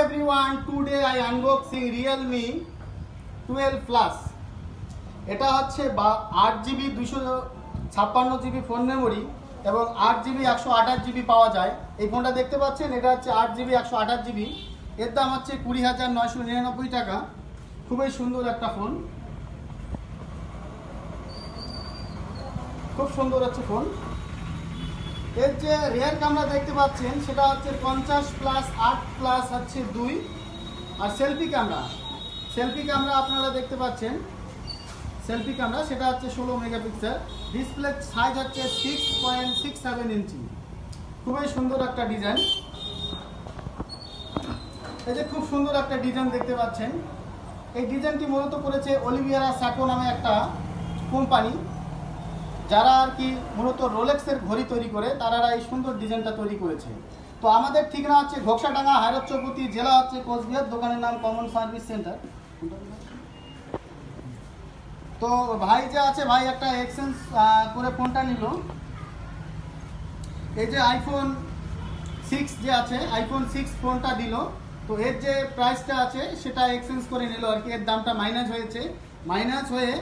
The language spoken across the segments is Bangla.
everyone, today I unboxing Realme 12 Plus. এটা হচ্ছে 8GB 256GB ফোন মেমোরি এবং 8GB 128GB পাওয়া যায়। এই ফোনটা দেখতে পাচ্ছেন, এটা হচ্ছে 8GB 128GB। এর দাম হচ্ছে 20,999 টাকা। খুবই সুন্দর একটা ফোন, খুব সুন্দর হচ্ছে ফোন। এর যে রিয়ার ক্যামেরা দেখতে পাচ্ছেন সেটা হচ্ছে 50+, 8+ হচ্ছে 2। আর সেলফি ক্যামেরা আপনারা দেখতে পাচ্ছেন, সেলফি ক্যামেরা সেটা হচ্ছে 16 মেগাপিক্সেল। ডিসপ্লে সাইজ হচ্ছে 6.67 ইঞ্চি। খুবই সুন্দর একটা ডিজাইন। এই যে খুব সুন্দর একটা ডিজাইন দেখতে পাচ্ছেন। এই ডিজাইনটি মূলত করেছে অলিভিয়েরা স্যাকো নামে একটা কোম্পানি, যারা আর কি মূলত রোলেক্সের ঘড়ি তৈরি করে, তারা এই সুন্দর ডিজাইনটা তৈরি করেছে। তো আমাদের ঠিকানা হচ্ছে ঘোকসাডাঙ্গা, হায়রচৌপতি, জেলা হচ্ছে কোচবিহার, দোকানের নাম কমন সার্ভিস সেন্টার। তো ভাই যে আছে, ভাই একটা এক্সচেঞ্জ করে ফোনটা নিল। এই যে আইফোন 6 যে আছে, আইফোন 6 ফোনটা দিল। তো এর যে প্রাইসটা আছে সেটা এক্সচেঞ্জ করে নিল আর কি। এর দামটা মাইনাস হয়েছে, মাইনাস হয়ে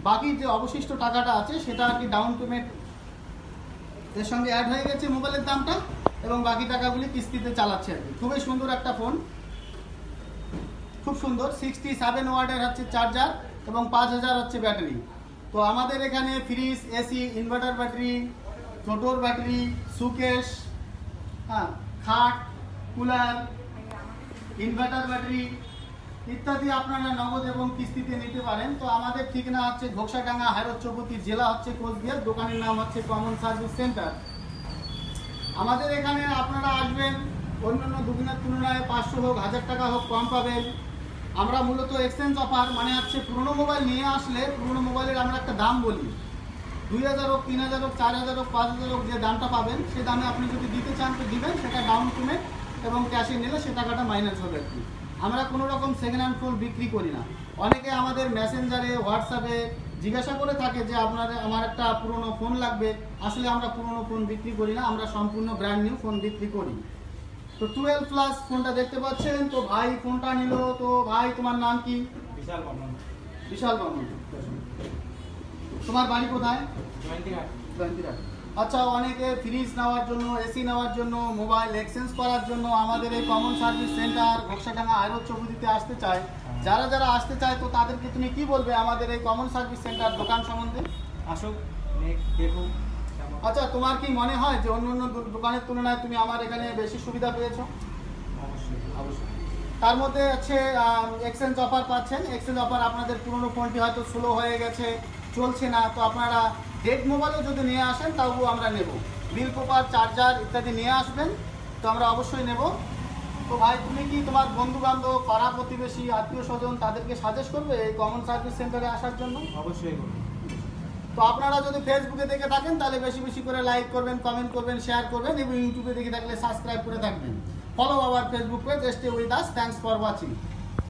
বাকি যে অবশিষ্ট টাকাটা আছে সেটা আর কি ডাউন পেমেন্ট এর সঙ্গে অ্যাড হয়ে গেছে মোবাইলের দামটা, এবং বাকি টাকাগুলি কিস্তিতে চালাচ্ছে আর কি। খুবই সুন্দর একটা ফোন, খুব সুন্দর। 67 ওয়াটের হচ্ছে চার্জার এবং 5000 হচ্ছে ব্যাটারি। তো আমাদের এখানে ফ্রিজ, এসি, ইনভার্টার ব্যাটারি, টোটোর ব্যাটারি, সুকেশ, খাট, কুলার, ইনভার্টার ব্যাটারি ইত্যাদি আপনারা নগদ এবং কিস্তিতে নিতে পারেন। তো আমাদের ঠিকানা হচ্ছে ঘোকসাডাঙ্গা, হায়রচৌপতি, জেলা হচ্ছে কোচবিহার, দোকানের নাম হচ্ছে কমন সার্ভিস সেন্টার। আমাদের এখানে আপনারা আসবেন, অন্যান্য দোকানের তুলনায় 500 হোক, 1000 টাকা হোক কম পাবেন। আমরা মূলত এক্সচেঞ্জ অফার মানে হচ্ছে পুরনো মোবাইল নিয়ে আসলে পুরনো মোবাইলের আমরা একটা দাম বলি, 2000 হোক, 3000 হোক, 4000 হোক, 5000 হোক, যে দামটা পাবেন সে দামে আপনি যদি দিতে চান তো দিবেন, সেটা ডাউন পেমেন্ট এবং ক্যাশে নিলে সে টাকাটা মাইনাস হবে আর কি। আমরা কোনো রকম সেকেন্ড হ্যান্ড ফোন বিক্রি করি না। অনেকে আমাদের মেসেঞ্জারে, হোয়াটসঅ্যাপে জিজ্ঞাসা করে থাকে যে আমার একটা পুরনো ফোন লাগবে। আসলে আমরা পুরনো ফোন বিক্রি করি না, আমরা সম্পূর্ণ ব্র্যান্ড নিউ ফোন বিক্রি করি। তো 12 প্লাস ফোনটা দেখতে পাচ্ছেন। তো ভাই ফোনটা নিল। তো ভাই তোমার নাম কি? বিশাল বর্মন। বিশাল বর্মন। তোমার বাড়ি কোথায়? জয়ন্তীহাট। আচ্ছা, অনেকে ফ্রিজ নেওয়ার জন্য, এসি নেওয়ার জন্য, মোবাইল এক্সচেঞ্জ করার জন্য আমাদের এই কমন সার্ভিস সেন্টার ঘোকসাডাঙ্গা, হায়রচৌপতিতে আসতে চায়। যারা আসতে চায় তো তাদেরকে তুমি কি বলবে আমাদের এই কমন সার্ভিস সেন্টার দোকান সম্বন্ধে? আসুক, দেখুক। আচ্ছা, তোমার কি মনে হয় যে অন্য দোকানের তুলনায় তুমি আমার এখানে বেশি সুবিধা পেয়েছো? অবশ্যই। তার মধ্যে হচ্ছে এক্সচেঞ্জ অফার পাচ্ছেন। এক্সচেঞ্জ অফার আপনাদের পুরনো ফোনটি হয়তো স্লো হয়ে গেছে, চলছে না, তো আপনারা ডেড মোবাইলও যদি নিয়ে আসেন তাও আমরা নেব। বিল পেপার, চার্জার ইত্যাদি নিয়ে আসবেন, তো আমরা অবশ্যই নেব। তো ভাই তুমি কি তোমার বন্ধু বান্ধব, পাড়া প্রতিবেশী, আত্মীয় স্বজন তাদেরকে সাজেস্ট করবে এই কমন সার্ভিস সেন্টারে আসার জন্য? অবশ্যই। তো আপনারা যদি ফেসবুকে দেখে থাকেন তাহলে বেশি বেশি করে লাইক করবেন, কমেন্ট করবেন, শেয়ার করবেন, এবং ইউটিউবে দেখে থাকলে সাবস্ক্রাইব করে থাকবেন। Follow our Facebook page, stay with us. Thanks for watching.